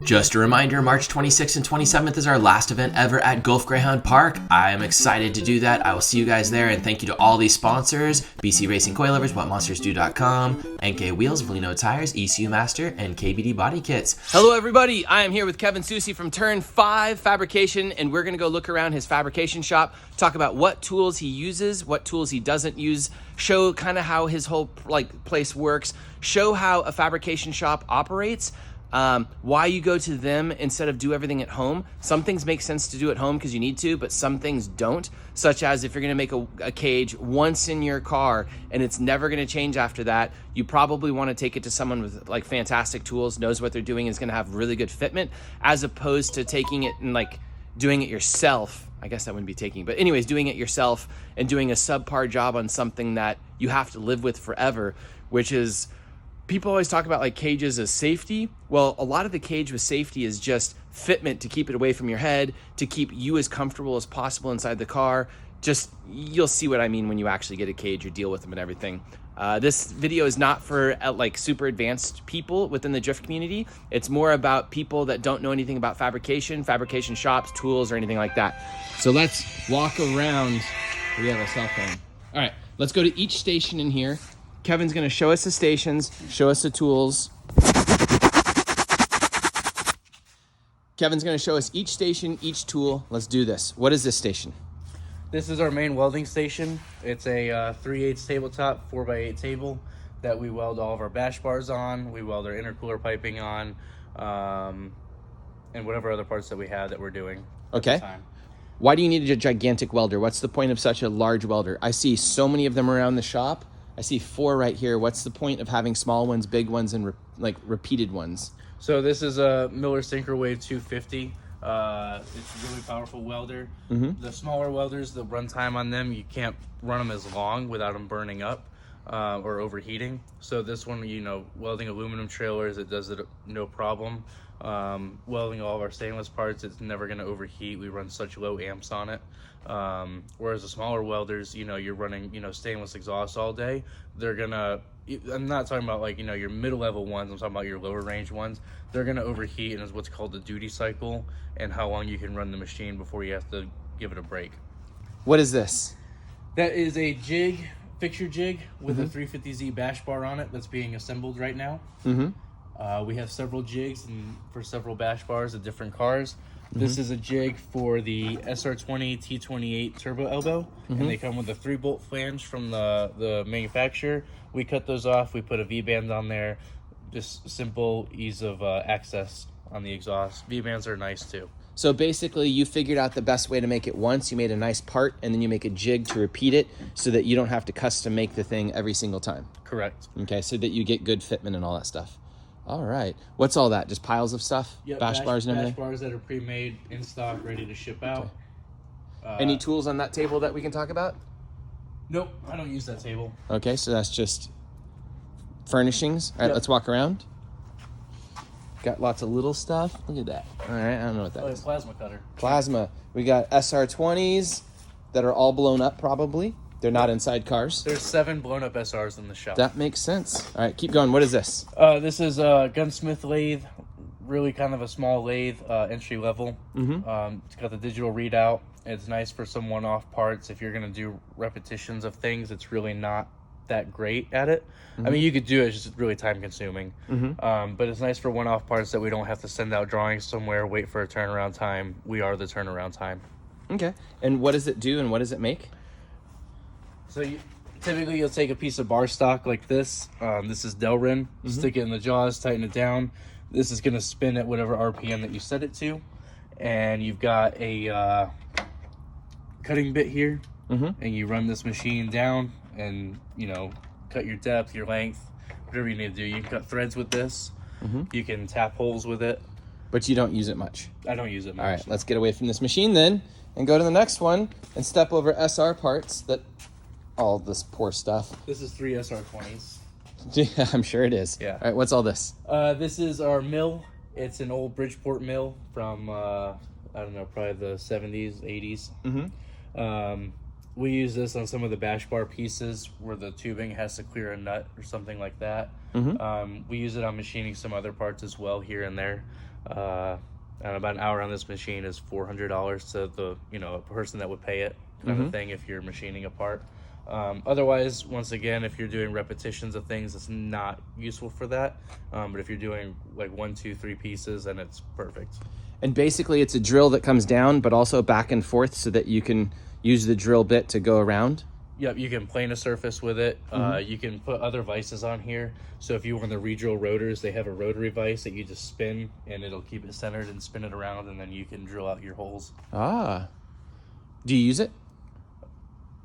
Just a reminder, March 26th and 27th is our last event ever at Gulf Greyhound Park. I am excited to do that. I will see you guys there, and thank you to all these sponsors: BC Racing Coilovers, WhatMonstersDo.com, NK Wheels, Valino Tires, ECU Master, and KBD Body Kits. Hello everybody, I am here with Kevin Soucy from Turn 5 Fabrication, and we're gonna go look around his fabrication shop, talk about what tools he uses, what tools he doesn't use, show kind of how his whole place works, show how a fabrication shop operates, why you go to them instead of do everything at home. Some things make sense to do at home because you need to, but some things don't, such as if you're going to make a cage once in your car and it's never going to change after that, you probably want to take it to someone with like fantastic tools, knows what they're doing, is going to have really good fitment, as opposed to taking it and like doing it yourself. I guess that wouldn't be taking, but anyways, doing it yourself and doing a subpar job on something that you have to live with forever, which is, people always talk about like cages as safety. Well, a lot of the cage with safety is just fitment to keep it away from your head, to keep you as comfortable as possible inside the car. Just, you'll see what I mean when you actually get a cage or deal with them and everything. This video is not for like super advanced people within the drift community. It's more about people that don't know anything about fabrication shops, tools, or anything like that. So let's walk around. We have a cell phone. All right, let's go to each station in here. Kevin's gonna show us the stations, show us the tools. Kevin's gonna show us each station, each tool. Let's do this. What is this station? This is our main welding station. It's a 3/8 tabletop, 4x8 table that we weld all of our bash bars on. We weld our intercooler piping on, and whatever other parts that we have that we're doing at the time. Why do you need a gigantic welder? What's the point of such a large welder? I see so many of them around the shop. I see 4 right here. What's the point of having small ones, big ones, and repeated ones? So this is a Miller Synchrowave 250. It's a really powerful welder. The smaller welders, the runtime on them, you can't run them as long without them burning up or overheating. So this one, you know, welding aluminum trailers, it does it no problem. Welding all of our stainless parts, it's never going to overheat. We run such low amps on it. Whereas the smaller welders, you know, you're running, you know, stainless exhaust all day. They're gonna, I'm not talking about like, you know, your middle level ones, I'm talking about your lower range ones. They're gonna overheat, and is what's called the duty cycle, and how long you can run the machine before you have to give it a break. What is this? That is a jig, fixture jig with a 350Z bash bar on it that's being assembled right now. We have several jigs for several bash bars of different cars. This is a jig for the SR20 T28 turbo elbow, and they come with a 3-bolt flange from the manufacturer. We cut those off, we put a V-band on there, just simple ease of access on the exhaust. V-bands are nice too. So basically you figured out the best way to make it once, you made a nice part, and then you make a jig to repeat it so that you don't have to custom make the thing every single time. Correct. Okay, so that you get good fitment and all that stuff. All right. What's all that? Just piles of stuff? Yep, bash bars and everything? Bash bars that are pre-made, in stock, ready to ship out. Any tools on that table that we can talk about? Nope, I don't use that table. Okay, so that's just furnishings. All right, let's walk around. Got lots of little stuff. Look at that. All right, I don't know what that is. Plasma cutter. Plasma. We got SR20s that are all blown up probably. They're not inside cars. There's 7 blown up SRs in the shop. That makes sense. All right, keep going. What is this? This is a gunsmith lathe, really kind of a small lathe, entry level. It's got the digital readout. It's nice for some one-off parts. If you're going to do repetitions of things, it's really not that great at it. I mean, you could do it, it's just really time consuming. But it's nice for one-off parts that we don't have to send out drawings somewhere, wait for a turnaround time. We are the turnaround time. Okay. And what does it do and what does it make? So typically you'll take a piece of bar stock like this. This is Delrin. Stick it in the jaws, tighten it down. This is going to spin at whatever RPM that you set it to. And you've got a cutting bit here. And you run this machine down and, you know, cut your depth, your length, whatever you need to do. You can cut threads with this. You can tap holes with it. But you don't use it much. I don't use it much. All right, let's get away from this machine then and go to the next one and step over SR parts that... all this poor stuff. This is 3 SR20s. Yeah, I'm sure it is. Yeah. All right, what's all this? This is our mill. It's an old Bridgeport mill from, I don't know, probably the 70s, 80s. We use this on some of the bash bar pieces where the tubing has to clear a nut or something like that. We use it on machining some other parts as well here and there. And about an hour on this machine is $400 to the, a person that would pay it kind of thing if you're machining a part. Otherwise, once again, if you're doing repetitions of things, it's not useful for that. But if you're doing like 1, 2, 3 pieces, then it's perfect. And basically it's a drill that comes down, but also back and forth so that you can use the drill bit to go around. Yep, you can plane a surface with it. You can put other vices on here. So if you want to re-drill rotors, they have a rotary vise that you just spin, and it'll keep it centered and spin it around, and then you can drill out your holes. Ah. Do you use it?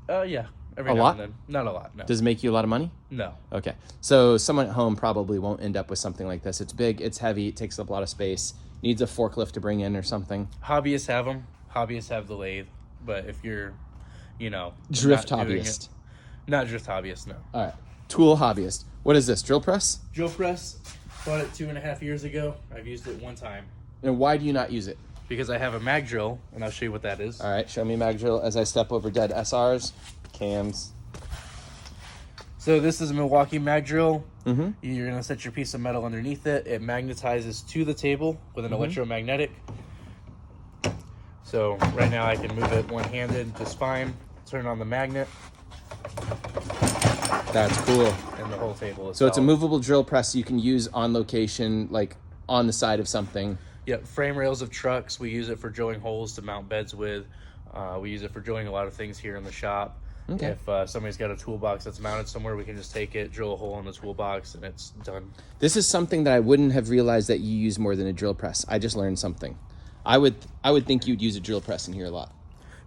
Yeah. Every A now lot? and then. Not a lot, no. Does it make you a lot of money? No. Okay. So someone at home probably won't end up with something like this. It's big, it's heavy, it takes up a lot of space, needs a forklift to bring in or something. Hobbyists have them. Hobbyists have the lathe. But if you're, Drift not doing hobbyist. it- not drift hobbyist, no. All right. Tool hobbyist. What is this? Drill press? Drill press, bought it 2.5 years ago. I've used it one time. And why do you not use it? Because I have a mag drill, and I'll show you what that is. All right. Show me mag drill as I step over dead SRs, cams. So this is a Milwaukee mag drill. Mm-hmm. You're going to set your piece of metal underneath it. It magnetizes to the table with an electromagnetic. So right now I can move it one-handed just fine. Turn on the magnet, That's cool. and the whole table is So it's a solid. movable drill press you can use on location, like on the side of something. Yep, frame rails of trucks. We use it for drilling holes to mount beds with. We use it for drilling a lot of things here in the shop. Okay. If somebody's got a toolbox that's mounted somewhere, we can just take it, drill a hole in the toolbox, and it's done. This is something that I wouldn't have realized that you use more than a drill press. I just learned something. I would think you'd use a drill press in here a lot.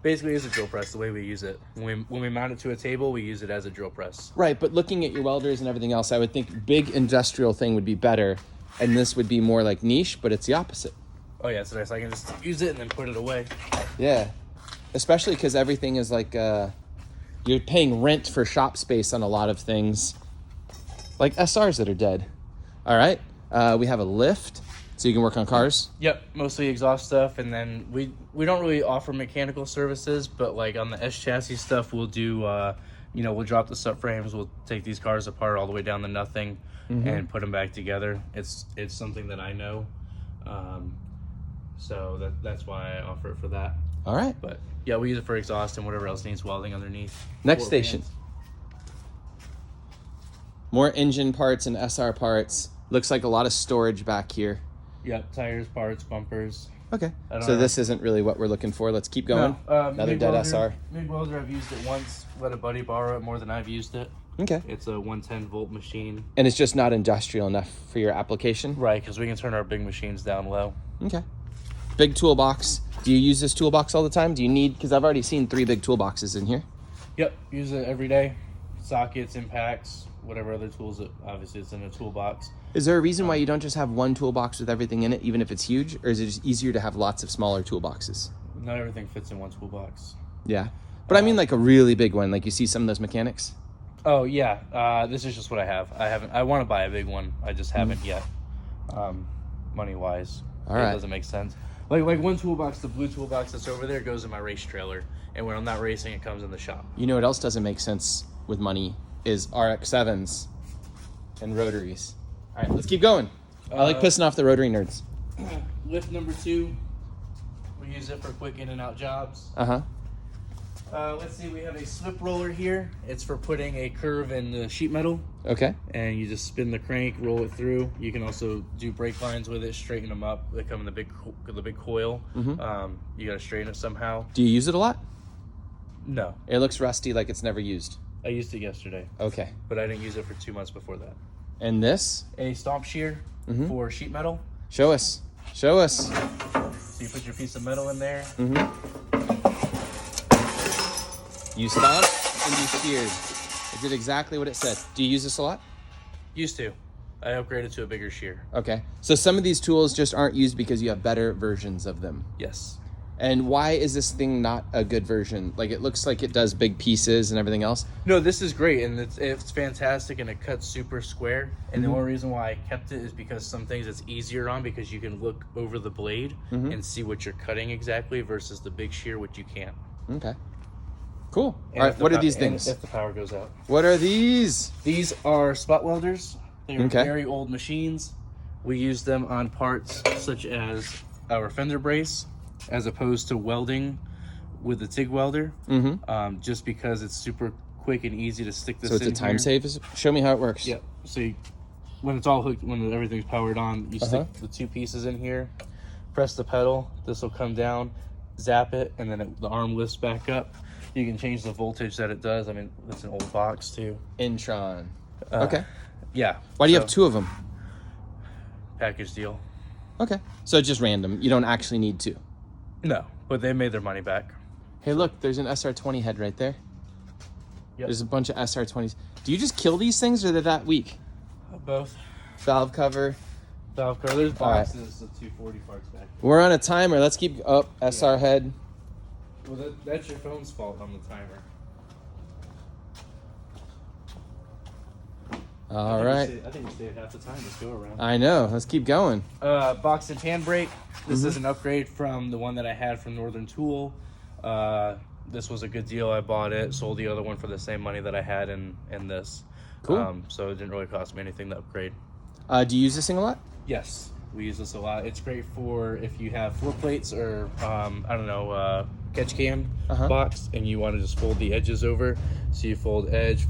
Basically, it's a drill press the way we use it. When we mount it to a table, we use it as a drill press. Right, but looking at your welders and everything else, I would think big industrial thing would be better, and this would be more like niche, but it's the opposite. Oh yeah, it's nice. I can just use it and then put it away. Yeah, especially because everything is like you're paying rent for shop space on a lot of things, like SRs that are dead. All right, we have a lift, so you can work on cars. Yep, mostly exhaust stuff, and then we don't really offer mechanical services, but like on the S chassis stuff, we'll do we'll drop the subframes, we'll take these cars apart all the way down to nothing, and put them back together. It's something that I know, so that's why I offer it for that. All right. But yeah, we use it for exhaust and whatever else needs welding underneath. Next Floor station. fans. More engine parts and SR parts. Looks like a lot of storage back here. Yep, tires, parts, bumpers. Okay. I don't So know. this isn't really what we're looking for. Let's keep going. Another MIG dead welder, SR. MIG welder, I've used it once. Let a buddy borrow it more than I've used it. Okay. It's a 110 volt machine. And it's just not industrial enough for your application? Right, because we can turn our big machines down low. Okay. Big toolbox. Do you use this toolbox all the time? Do you need, because I've already seen 3 big toolboxes in here. Yep, use it every day. Sockets, impacts, whatever other tools that obviously it's in a toolbox. Is there a reason why you don't just have one toolbox with everything in it, even if it's huge? Or is it just easier to have lots of smaller toolboxes? Not everything fits in one toolbox. Yeah. But I mean like a really big one, like you see some of those mechanics? Oh yeah, this is just what I have. I want to buy a big one. I just haven't yet. Money wise, All it right. doesn't make sense. Like one toolbox, the blue toolbox that's over there goes in my race trailer, and when I'm not racing, it comes in the shop. You know what else doesn't make sense with money is RX-7s and rotaries. All right, let's keep going. I like pissing off the rotary nerds. Lift number 2, we use it for quick in and out jobs. Uh-huh. Let's see, we have a slip roller here. It's for putting a curve in the sheet metal, Okay. and you just spin the crank, roll it through. You can also do brake lines with it, straighten them up. They come in the big coil. You gotta straighten it somehow. Do you use it a lot? No, It looks rusty like it's never used. I used it yesterday, Okay. but I didn't use it for 2 months before that. And this? A stomp shear for sheet metal. Show us. Show us. So you put your piece of metal in there. You stomped and you sheared. It did exactly what it said. Do you use this a lot? Used to. I upgraded to a bigger shear. Okay. So some of these tools just aren't used because you have better versions of them. Yes. And why is this thing not a good version? Like it looks like it does big pieces and everything else. No, this is great, and it's fantastic, and it cuts super square. And the only reason why I kept it is because some things it's easier on because you can look over the blade and see what you're cutting exactly versus the big shear, which you can't. Okay. Cool. And All if right. the What are pow- these and things? If the power goes out. What are these? These are spot welders. They're Okay. very old machines. We use them on parts such as our fender brace, as opposed to welding with the TIG welder, just because it's super quick and easy to stick this in. So it's a time save? Show me how it works. Yep. So when it's all hooked, when everything's powered on, you stick the 2 pieces in here, press the pedal, this will come down, zap it, and then the arm lifts back up. You can change the voltage that it does. I mean, it's an old box too. Intron. Okay. Yeah. Why do you have 2 of them? Package deal. Okay. So it's just random. You don't actually need 2. No, but they made their money back. Hey, look, there's an SR20 head right there. Yep. There's a bunch of SR20s. Do you just kill these things, or they're that weak? Both. Valve cover. Valve cover. There's All right. boxes of 240 parts back. We're on a timer. Let's keep up. SR head. Well, that's your phone's fault on the timer. All right. I think we stayed half the time. Let's go around. I know. Let's keep going. Box and handbrake. This is an upgrade from the one that I had from Northern Tool. This was a good deal. I bought it, sold the other one for the same money that I had in this. Cool. So it didn't really cost me anything to upgrade. Do you use this thing a lot? Yes, we use this a lot. It's great for if you have floor plates or catch can box, and you want to just fold the edges over. So you fold edge,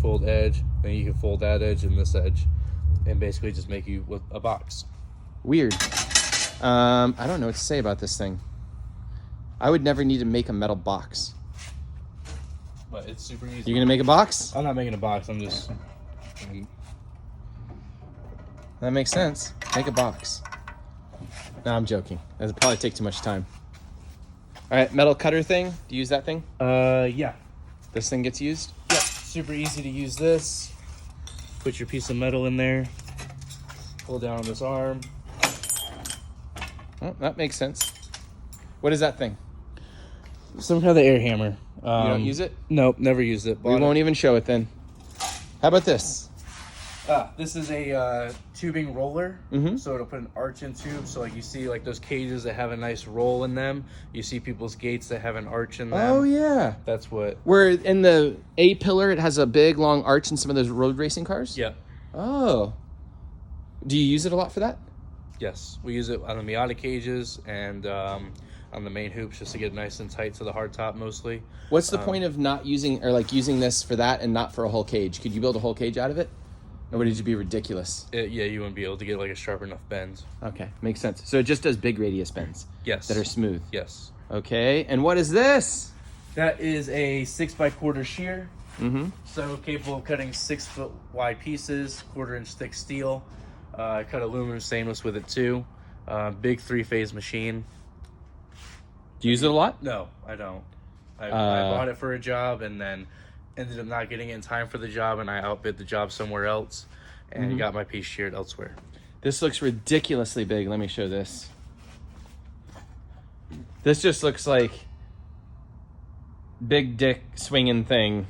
then you can fold that edge and this edge, and basically just make you with a box. Weird. I don't know what to say about this thing. I would never need to make a metal box. But it's super easy. You're gonna make a box? I'm not making a box. I'm just. That makes sense. Make a box. No, I'm joking. That'd probably take too much time. All right, metal cutter thing. Do you use that thing? Yeah. This thing gets used? Yep. Super easy to use this. Put your piece of metal in there. Pull down on this arm. Oh, that makes sense. What is that thing? Some kind of air hammer. You don't use it? Nope, never used it. We won't even show it then. How about this? This is a tubing roller. So it'll put an arch in tube. So like you see like those cages that have a nice roll in them. You see people's gates that have an arch in them. Oh, yeah. That's what. Where in the A-pillar, it has a big, long arch in some of those road racing cars? Yeah. Oh. Do you use it a lot for that? Yes. We use it on the Miata cages and on the main hoops just to get nice and tight to the hardtop mostly. What's the point of not using, or like using this for that and not for a whole cage? Could you build a whole cage out of it? Or would it just be ridiculous? Yeah, you wouldn't be able to get like a sharp enough bend. Okay, makes sense. So it just does big radius bends? Yes. That are smooth? Yes. Okay, and what is this? That is a 6x4 shear. So capable of cutting 6-foot wide pieces, 1/4-inch thick steel. I cut aluminum stainless with it too. Big 3-phase machine. Do you use it a lot? No, I don't. I bought it for a job and then ended up not getting it in time for the job, and I outbid the job somewhere else and got my piece sheared elsewhere. This looks ridiculously big. Let me show this. This just looks like big dick swinging thing.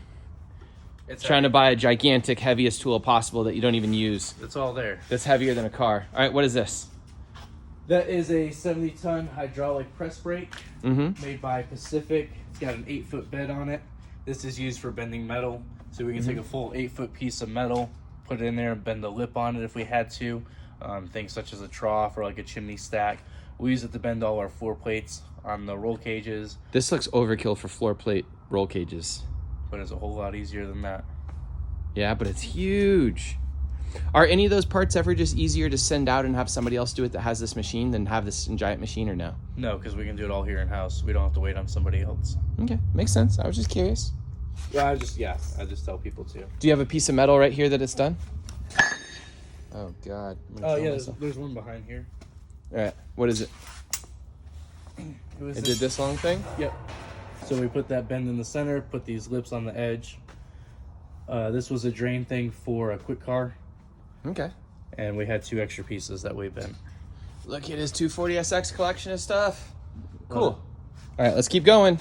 It's trying to buy a gigantic, heaviest tool possible that you don't even use. It's all there. That's heavier than a car. All right, what is this? That is a 70-ton hydraulic press brake made by Pacific. It's got an 8-foot bed on it. This is used for bending metal. So we can take a full 8-foot piece of metal, put it in there and bend the lip on it if we had to. Things such as a trough or like a chimney stack. We use it to bend all our floor plates on the roll cages. This looks overkill for floor plate roll cages. But it's a whole lot easier than that. Yeah, but it's huge. Are any of those parts ever just easier to send out and have somebody else do it that has this machine than have this giant machine, or no? No, because we can do it all here in-house. We don't have to wait on somebody else. Okay, makes sense. I was just curious. Yeah, I just tell people to. Do you have a piece of metal right here that it's done? Oh, God. Oh, yeah, there's one behind here. All right, what is it? It did this long thing? Yep. So we put that bend in the center, put these lips on the edge. This was a drain thing for a quick car. Okay. And we had 2 extra pieces that we bent. Look at his 240SX collection of stuff. Cool. All right, let's keep going.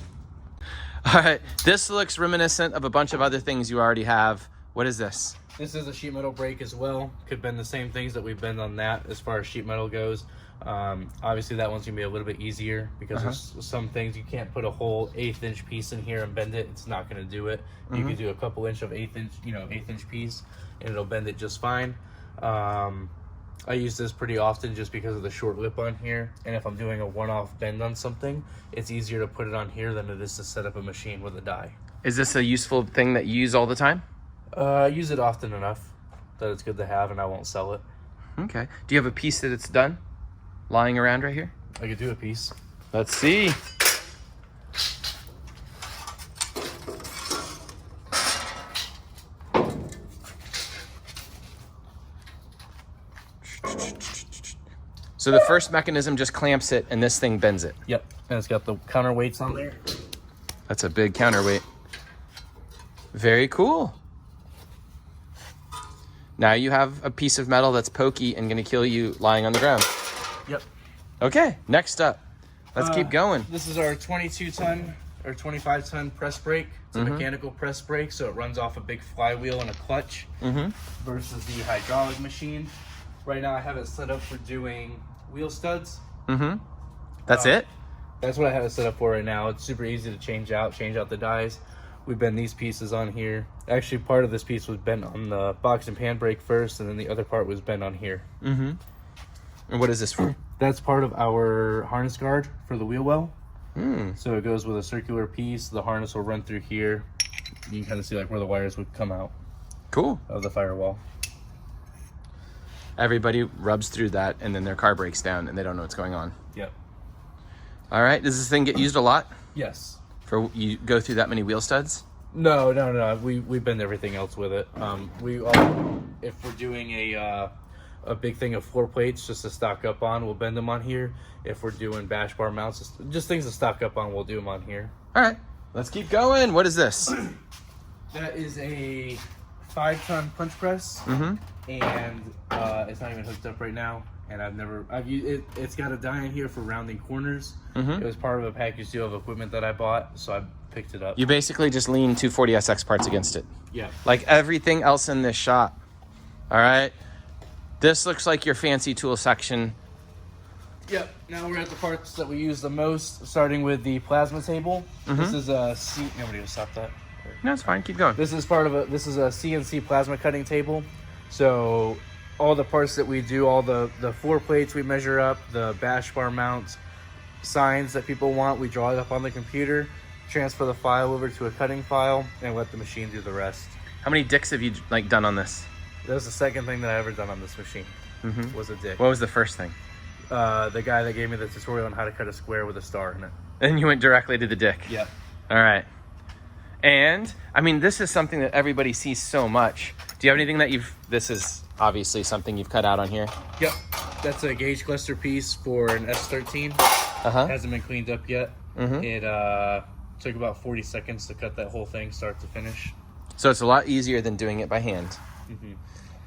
All right, this looks reminiscent of a bunch of other things you already have. What is this? This is a sheet metal brake as well. Could bend the same things that we bend on that as far as sheet metal goes. Obviously that one's gonna be a little bit easier because there's some things you can't put a whole 1/8-inch piece in here and bend it. It's not gonna do it. You can do a couple inch of 1/8-inch piece and it'll bend it just fine. I use this pretty often just because of the short lip on here. And if I'm doing a one-off bend on something, it's easier to put it on here than it is to set up a machine with a die. Is this a useful thing that you use all the time? I use it often enough that it's good to have, and I won't sell it. Okay. Do you have a piece that it's done lying around right here? I could do a piece. Let's see. So the first mechanism just clamps it and this thing bends it. Yep, and it's got the counterweights on there. That's a big counterweight. Very cool. Now you have a piece of metal that's pokey and gonna kill you lying on the ground. Yep. Okay, next up. Let's keep going. This is our 22-ton or 25-ton press brake. It's a mechanical press brake, so it runs off a big flywheel and a clutch versus the hydraulic machine. Right now I have it set up for doing wheel studs. That's it? That's what I have it set up for right now. It's super easy to change out the dies. We bend these pieces on here. Actually, part of this piece was bent on the box and pan brake first, and then the other part was bent on here. And what is this for? That's part of our harness guard for the wheel well. So it goes with a circular piece. The harness will run through here. You can kind of see like where the wires would come out Cool. of the firewall. Everybody rubs through that and then their car breaks down and they don't know what's going on. Yep. All right. Does this thing get used a lot? Yes. For you go through that many wheel studs? No. We bend everything else with it. If we're doing a big thing of floor plates just to stock up on, we'll bend them on here. If we're doing bash bar mounts, just things to stock up on, we'll do them on here. All right. Let's keep going. What is this? That is a 5-ton punch press, and it's not even hooked up right now. And I've used it. It's got a die in here for rounding corners. It was part of a package deal of equipment that I bought, so I picked it up. You basically just lean 240SX parts against it. Yeah. Like everything else in this shop. All right. This looks like your fancy tool section. Yep. Now we're at the parts that we use the most, starting with the plasma table. This is a nobody will stop that. No, it's fine. Keep going. This is a CNC plasma cutting table. So all the parts that we do, all the floor plates we measure up, the bash bar mounts, signs that people want, we draw it up on the computer, transfer the file over to a cutting file, and let the machine do the rest. How many dicks have you done on this? That was the second thing that I ever done on this machine. Was a dick. What was the first thing? The guy that gave me the tutorial on how to cut a square with a star in it. And you went directly to the dick. Yep. All right. And I mean, this is something that everybody sees so much. Do you have anything that this is obviously something you've cut out on here? Yep. That's a gauge cluster piece for an S13. Hasn't been cleaned up yet. It took about 40 seconds to cut that whole thing start to finish. So it's a lot easier than doing it by hand.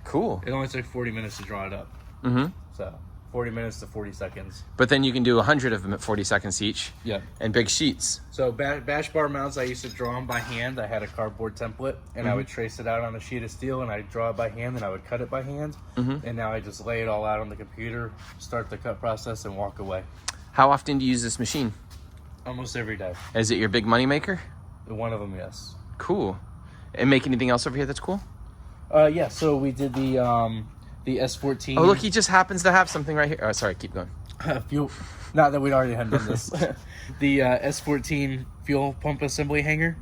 Cool. It only took 40 minutes to draw it up. So 40 minutes to 40 seconds. But then you can do 100 of them at 40 seconds each. Yeah. And big sheets. So bash bar mounts, I used to draw them by hand. I had a cardboard template, and I would trace it out on a sheet of steel, and I'd draw it by hand, and I would cut it by hand. And now I just lay it all out on the computer, start the cut process, and walk away. How often do you use this machine? Almost every day. Is it your big money maker? One of them, yes. Cool. And make anything else over here that's cool? Yeah, so we did the S14. Oh, look, he just happens to have something right here. Oh, sorry, keep going. Fuel. Not that we'd already had done this. The S14 fuel pump assembly hanger.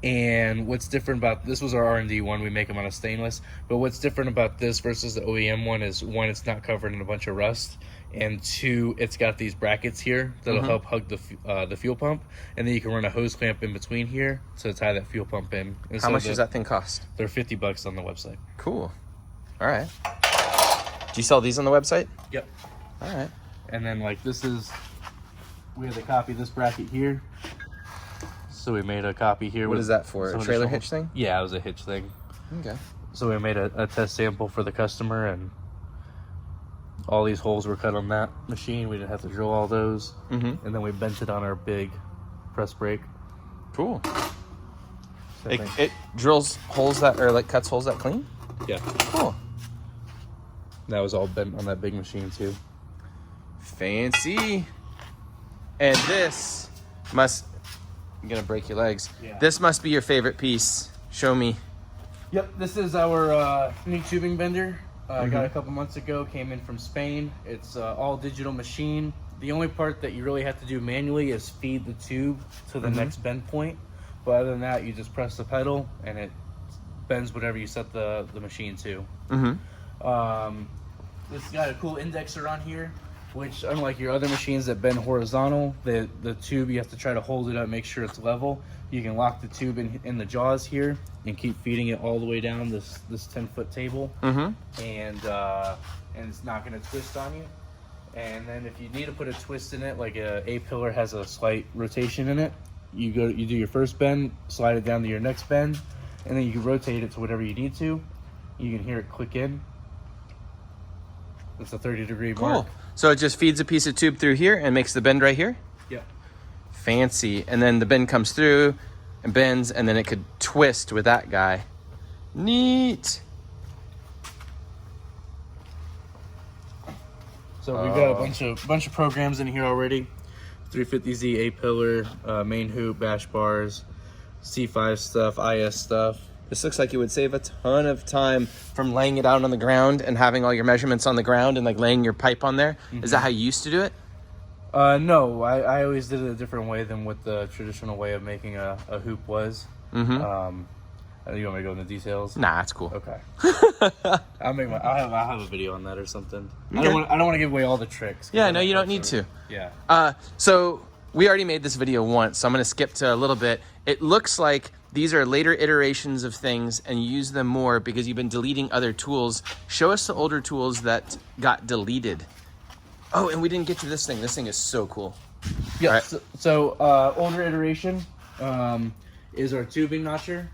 And what's different about this was our R&D one. We make them out of stainless. But what's different about this versus the OEM one is, one, it's not covered in a bunch of rust, and two, it's got these brackets here that'll help hug the fuel pump, and then you can run a hose clamp in between here to tie that fuel pump in. And How much does that thing cost? They're $50 on the website. Cool. All right. Do you sell these on the website? Yep. All right. And then like we had to copy this bracket here. So we made a copy here. What is that for? A trailer hitch thing? Yeah, it was a hitch thing. Okay. So we made a test sample for the customer, and all these holes were cut on that machine. We didn't have to drill all those. And then we bent it on our big press brake. Cool. It drills holes that, or like cuts holes that clean? Yeah. Cool. That was all bent on that big machine too. Fancy. And this must, I'm gonna break your legs. Yeah. This must be your favorite piece. Show me. Yep, this is our new tubing bender. I got a couple months ago, came in from Spain. It's all digital machine. The only part that you really have to do manually is feed the tube to the next bend point. But other than that, you just press the pedal and it bends whatever you set the machine to. This has got a cool indexer on here, which unlike your other machines that bend horizontal, the tube, you have to try to hold it up, make sure it's level. You can lock the tube in the jaws here and keep feeding it all the way down this 10-foot table. And it's not going to twist on you. And then if you need to put a twist in it, like a pillar has a slight rotation in it, you do your first bend, slide it down to your next bend, and then you can rotate it to whatever you need to. You can hear it click in. It's a 30-degree mark. So it just feeds a piece of tube through here and makes the bend right here? Yeah. Fancy. And then the bend comes through and bends, and then it could twist with that guy. Neat. So we've got a bunch of programs in here already. 350Z, A-pillar, main hoop, bash bars, C5 stuff, IS stuff. This looks like it would save a ton of time from laying it out on the ground and having all your measurements on the ground and like laying your pipe on there. Is that how you used to do it? No, I always did it a different way than what the traditional way of making a hoop was. You want me to go into details? Nah, it's cool. Okay. I'll have a video on that or something. Okay. I don't want to give away all the tricks. Yeah, no, you don't need to. Yeah. So we already made this video once, so I'm going to skip to a little bit. It looks like these are later iterations of things and you use them more because you've been deleting other tools. Show us the older tools that got deleted. Oh, and we didn't get to this thing. This thing is so cool. Yeah. Right. So older iteration is our tubing notcher.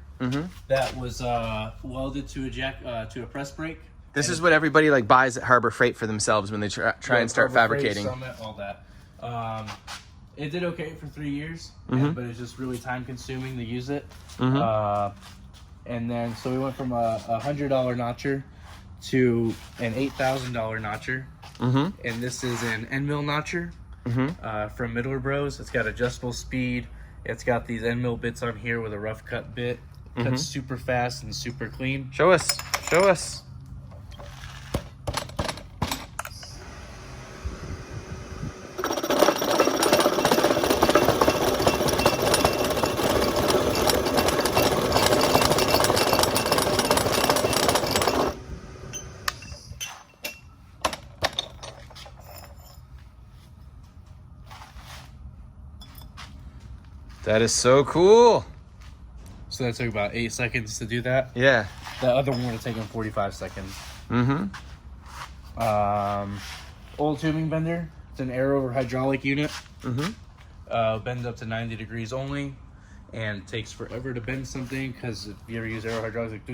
That was welded to a press brake. This is what everybody like buys at Harbor Freight for themselves when they try and start fabricating. Summit, all that. It did okay for 3 years, but it's just really time consuming to use it. And then so we went from a $100 notcher to an $8,000 notcher. And this is an end mill notcher from Middler Bros. It's got adjustable speed. It's got these end mill bits on here with a rough cut bit. Cuts super fast and super clean. Show us. Show us. That is so cool. So that took about 8 seconds to do that. Yeah. The other one would have taken 45 seconds. Old tubing bender. It's an air over hydraulic unit. Bends up to 90 degrees only, and takes forever to bend something because if you ever use aero hydraulics, like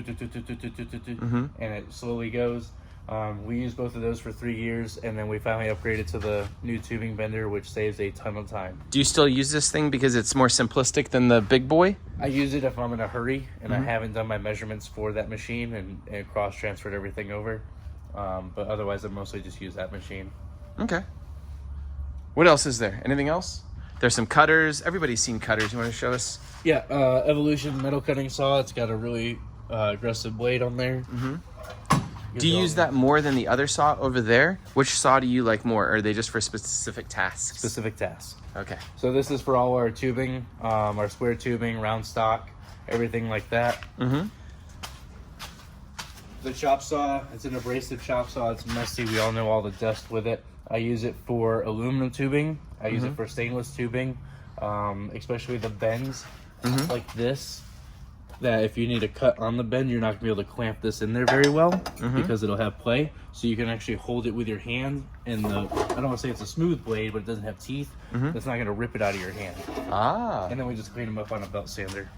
and it slowly goes. We used both of those for 3 years, and then we finally upgraded to the new tubing bender, which saves a ton of time. Do you still use this thing because it's more simplistic than the big boy? I use it if I'm in a hurry and I haven't done my measurements for that machine and cross-transferred everything over. But otherwise, I mostly just use that machine. Okay. What else is there? Anything else? There's some cutters. Everybody's seen cutters. You want to show us? Yeah, Evolution metal cutting saw. It's got a really aggressive blade on there. Do you use that more than the other saw over there? Which saw do you like more? Or are they just for specific tasks? Specific tasks. Okay. So this is for all our tubing, our square tubing, round stock, everything like that. The chop saw, it's an abrasive chop saw. It's messy. We all know all the dust with it. I use it for aluminum tubing. I use it for stainless tubing, especially the bends like this. That if you need a cut on the bend, you're not gonna be able to clamp this in there very well because it'll have play. So you can actually hold it with your hand, and I don't want to say it's a smooth blade, but it doesn't have teeth. That's not gonna rip it out of your hand. And then we just clean them up on a belt sander.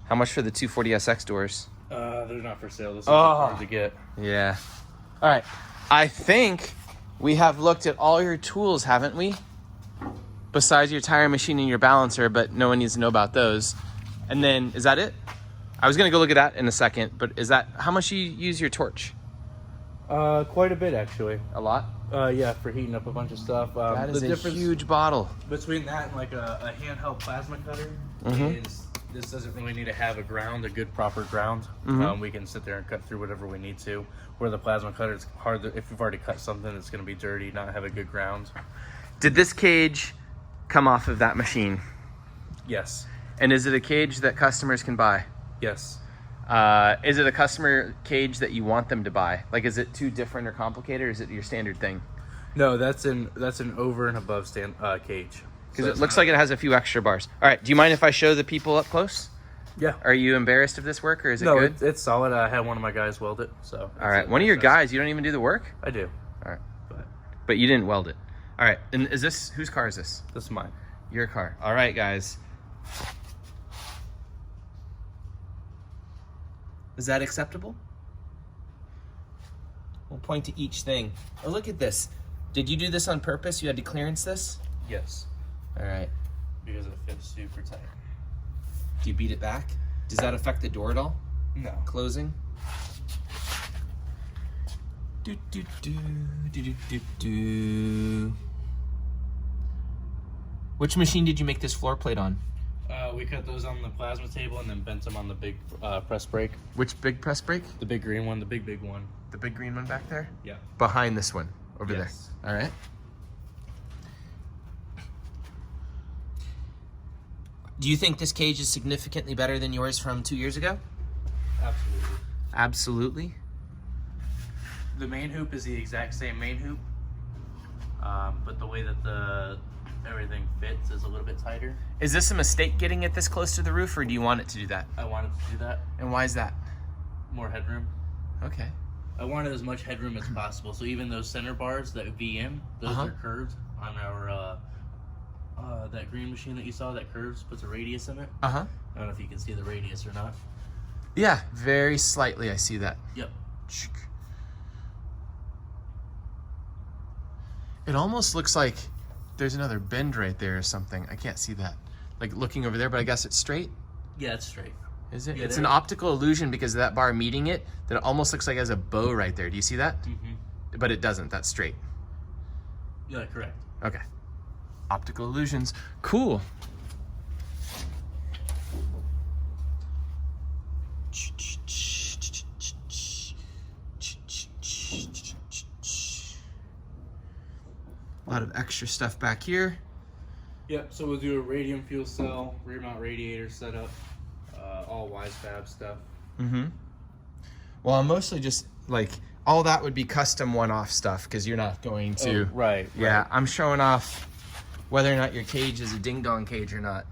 How much for the 240SX doors? They're not for sale. This is hard to get. Yeah. All right. I think we have looked at all your tools, haven't we? Besides your tire machine and your balancer, but no one needs to know about those. And then, is that it? I was going to go look at that in a second, but is that, how much you use your torch? Quite a bit, actually. A lot? Yeah, for heating up a bunch of stuff. That is the a difference huge bottle. between that and like a handheld plasma cutter is this doesn't really need to have a good proper ground. We can sit there and cut through whatever we need to. Where the plasma cutter, it's hard if you've already cut something, it's going to be dirty, not have a good ground. Did this cage come off of that machine? Yes. And is it a cage that customers can buy? Yes. Is it a customer cage that you want them to buy? Like, is it too different or complicated, or is it your standard thing? No, that's an over and above cage. Because it looks like it has a few extra bars. All right, do you mind if I show the people up close? Yeah. Are you embarrassed of this work, or is it no, good? it's solid. I had one of my guys weld it. So. All right, one of your guys, you don't even do the work? I do. All right. But you didn't weld it. All right, and is this, whose car is this? This is mine. Your car. All right, guys. Is that acceptable? We'll point to each thing. Oh, look at this. Did you do this on purpose? You had to clearance this? Yes. All right. Because it fits super tight. Do you beat it back? Does that affect the door at all? No. Closing? Do, do, do, do, do, do, do. Which machine did you make this floor plate on? We cut those on the plasma table and then bent them on the big press brake. Which big press brake? The big green one, the big one. The big green one back there? Yeah. Behind this one, over Yes. there. All right. Do you think this cage is significantly better than yours from 2 years ago? Absolutely. Absolutely. The main hoop is the exact same main hoop, but the way that everything fits is a little bit tighter. Is this a mistake getting it this close to the roof, or do you want it to do that? I wanted to do that. And why is that? More headroom. Okay. I wanted as much headroom as possible. So even those center bars that V in, those are curved on our that green machine that you saw that curves, puts a radius in it. Uh-huh. I don't know if you can see the radius or not. Yeah, very slightly I see that. Yep. It almost looks like there's another bend right there or something. I can't see that. Like looking over there, but I guess it's straight? Yeah, it's straight. Is it? Yeah, It's an optical illusion because of that bar meeting it, that it almost looks like it has a bow right there. Do you see that? Mm-hmm. But it doesn't. That's straight. Yeah, correct. Okay. Optical illusions. Cool. A lot of extra stuff back here. Yep, so we'll do a radium fuel cell, rear mount radiator setup, all wise fab stuff. Mm-hmm. Well, I'm mostly just like, all that would be custom one-off stuff because you're not going to. Oh, right. Yeah, right. I'm showing off whether or not your cage is a ding-dong cage or not.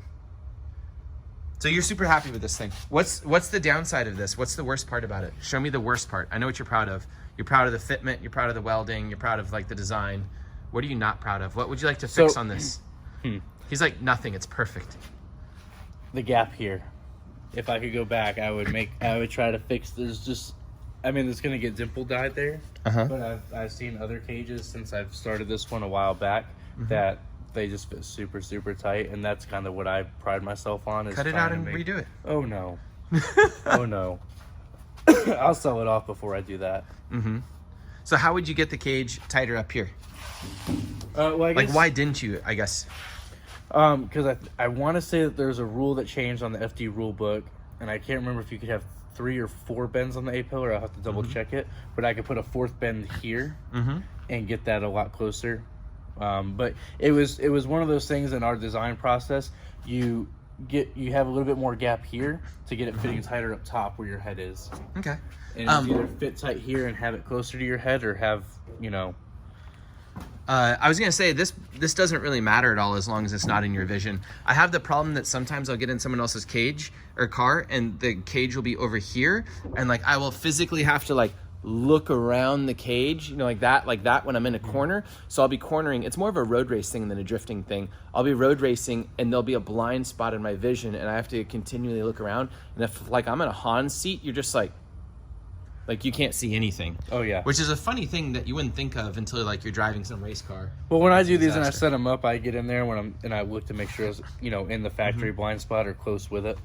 So you're super happy with this thing. What's the downside of this? What's the worst part about it? Show me the worst part. I know what you're proud of. You're proud of the fitment. You're proud of the welding. You're proud of like the design. What are you not proud of? What would you like to fix on this? He's like, nothing. It's perfect. The gap here. If I could go back, I would try to fix. There's just, I mean, it's gonna get dimple dyed there. But I've seen other cages since I've started this one a while back that they just fit super super tight, and that's kind of what I pride myself on. Is Cut it out and redo it. Oh no. Oh no. I'll sell it off before I do that. So how would you get the cage tighter up here? Well, I guess, Like, why didn't you, I guess? Because I want to say that there's a rule that changed on the FD rule book, and I can't remember if you could have 3 or 4 bends on the A-pillar. I'll have to double check it. But I could put a 4th bend here and get that a lot closer. But it was one of those things in our design process. You have a little bit more gap here to get it fitting tighter up top where your head is. Okay. And it's either fit tight here and have it closer to your head, or have, you know. I was gonna say this doesn't really matter at all as long as it's not in your vision. I have the problem that sometimes I'll get in someone else's cage or car and the cage will be over here, and like I will physically have to like look around the cage, you know, like that when I'm in a corner. So I'll be cornering. It's more of a road race thing than a drifting thing. I'll be road racing and there'll be a blind spot in my vision and I have to continually look around. And if like I'm in a Hans seat, you're just like you can't see anything. Oh yeah. Which is a funny thing that you wouldn't think of until like you're driving some race car. Well, when I do these and I set them up, I get in there and I look to make sure it's, you know, in the factory blind spot or close with it.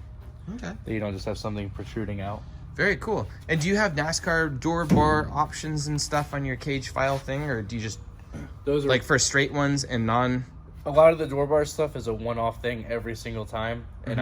Okay. That you don't just have something protruding out. Very cool. And do you have NASCAR door bar options and stuff on your cage file thing, or do you just Those are like for straight ones and non? A lot of the door bar stuff is a one-off thing every single time, and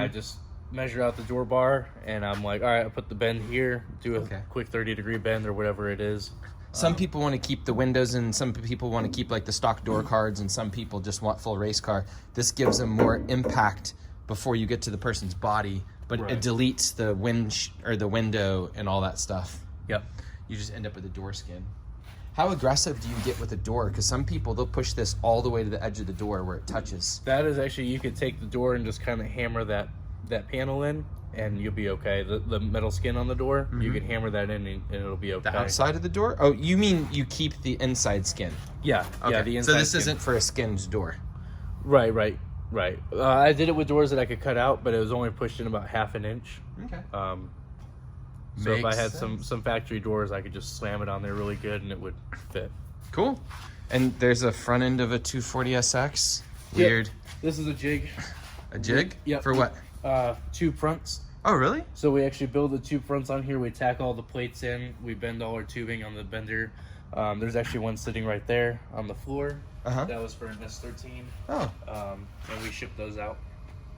measure out the door bar, and I'm like, all right, I put the bend here, do a Okay. quick 30-degree bend or whatever it is. Some people want to keep the windows, and some people want to keep like the stock door cards, and some people just want full race car. This gives them more impact before you get to the person's body, but Right. it deletes the or the window and all that stuff. Yep. You just end up with a door skin. How aggressive do you get with a door? Because some people, they'll push this all the way to the edge of the door where it touches. That is actually, you could take the door and just kind of hammer that panel in, and you'll be okay. The metal skin on the door, you can hammer that in, and it'll be okay. The outside of the door? Oh, you mean you keep the inside skin? Yeah. Okay. Yeah. The inside. So this skin. isn't for a skinned door. Right. I did it with doors that I could cut out, but it was only pushed in about half an inch. Okay. So if I Makes had sense. some factory doors, I could just slam it on there really good, and it would fit. Cool. And there's a front end of a 240SX. Weird. This is a jig. A jig? Yep. For what? Tube fronts. Oh, really? So we actually build the tube fronts on here. We tack all the plates in. We bend all our tubing on the bender. There's actually one sitting right there on the floor. Uh-huh. That was for an S13. Oh, And we ship those out.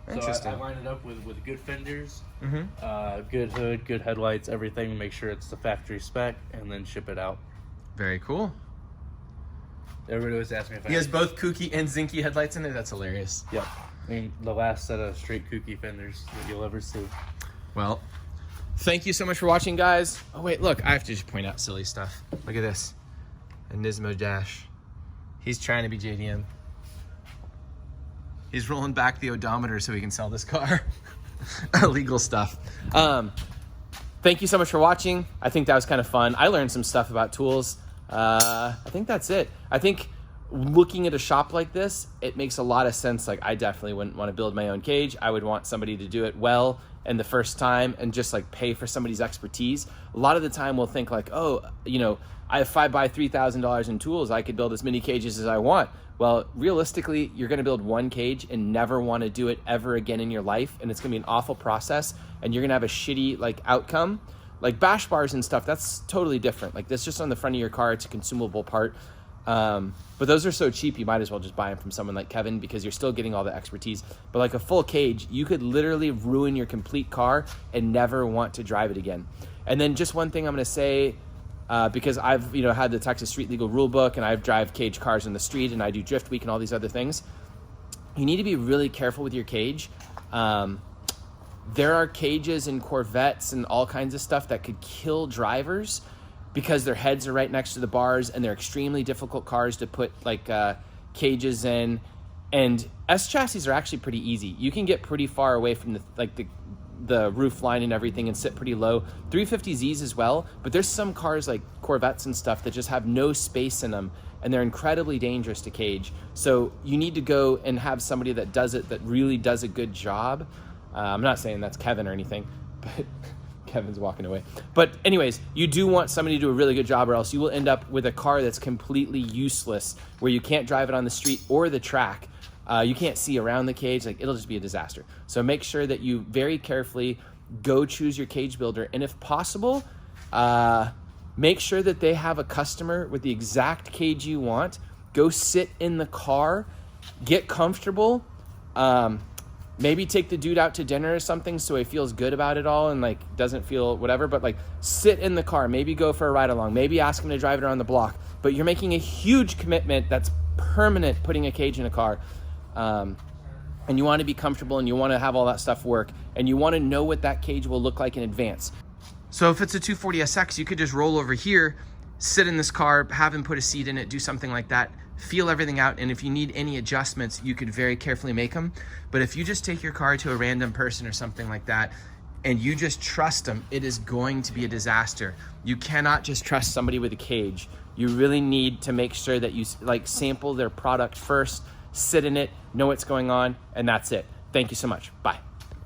interesting. So I line it up with good fenders, Mm-hmm. good hood, good headlights, everything. Make sure it's the factory spec, and then ship it out. Very cool. Everybody always asks me if I He has both kooky and zinky headlights in it. That's hilarious. Yep. I mean, the last set of straight kooky fenders that you'll ever see. Well, thank you so much for watching, guys. Oh, wait, look. I have to just point out silly stuff. Look at this. A Nismo dash. He's trying to be JDM. He's rolling back the odometer so he can sell this car. Illegal stuff. Thank you so much for watching. I think that was kind of fun. I learned some stuff about tools. I think that's it. I think looking at a shop like this, it makes a lot of sense. Like, I definitely wouldn't want to build my own cage. I would want somebody to do it well and the first time and just like pay for somebody's expertise. A lot of the time we'll think like, oh, you know, I have $3,000 in tools. I could build as many cages as I want. Well, realistically, you're going to build one cage and never want to do it ever again in your life. And it's going to be an awful process, and you're going to have a shitty like outcome. Like bash bars and stuff, that's totally different. Like this just on the front of your car, it's a consumable part. But those are so cheap, you might as well just buy them from someone like Kevin because you're still getting all the expertise. But like a full cage, you could literally ruin your complete car and never want to drive it again. And then just one thing I'm going to say, because I've had the Texas Street Legal Rule Book, and I drive cage cars in the street, and I do Drift Week and all these other things. You need to be really careful with your cage. There are cages in Corvettes and all kinds of stuff that could kill drivers because their heads are right next to the bars, and they're extremely difficult cars to put like cages in. And S chassis are actually pretty easy. You can get pretty far away from the roof line and everything and sit pretty low. 350Zs as well, but there's some cars like Corvettes and stuff that just have no space in them, and they're incredibly dangerous to cage. So you need to go and have somebody that does it, that really does a good job. I'm not saying that's Kevin or anything, but Kevin's walking away. But anyways, you do want somebody to do a really good job, or else you will end up with a car that's completely useless, where you can't drive it on the street or the track. You can't see around the cage. Like, it'll just be a disaster. So make sure that you very carefully go choose your cage builder. And if possible, make sure that they have a customer with the exact cage you want. Go sit in the car, get comfortable. Maybe take the dude out to dinner or something so he feels good about it all and like doesn't feel whatever, but like sit in the car, maybe go for a ride along, maybe ask him to drive it around the block. But you're making a huge commitment that's permanent, putting a cage in a car. And you want to be comfortable, and you want to have all that stuff work, and you want to know what that cage will look like in advance. So if it's a 240SX, you could just roll over here, sit in this car, have him put a seat in it, do something like that, feel everything out, and if you need any adjustments, you could very carefully make them. But if you just take your car to a random person or something like that, and you just trust them, it is going to be a disaster. You cannot just trust somebody with a cage. You really need to make sure that you like sample their product first, sit in it, know what's going on, and that's it. Thank you so much. Bye.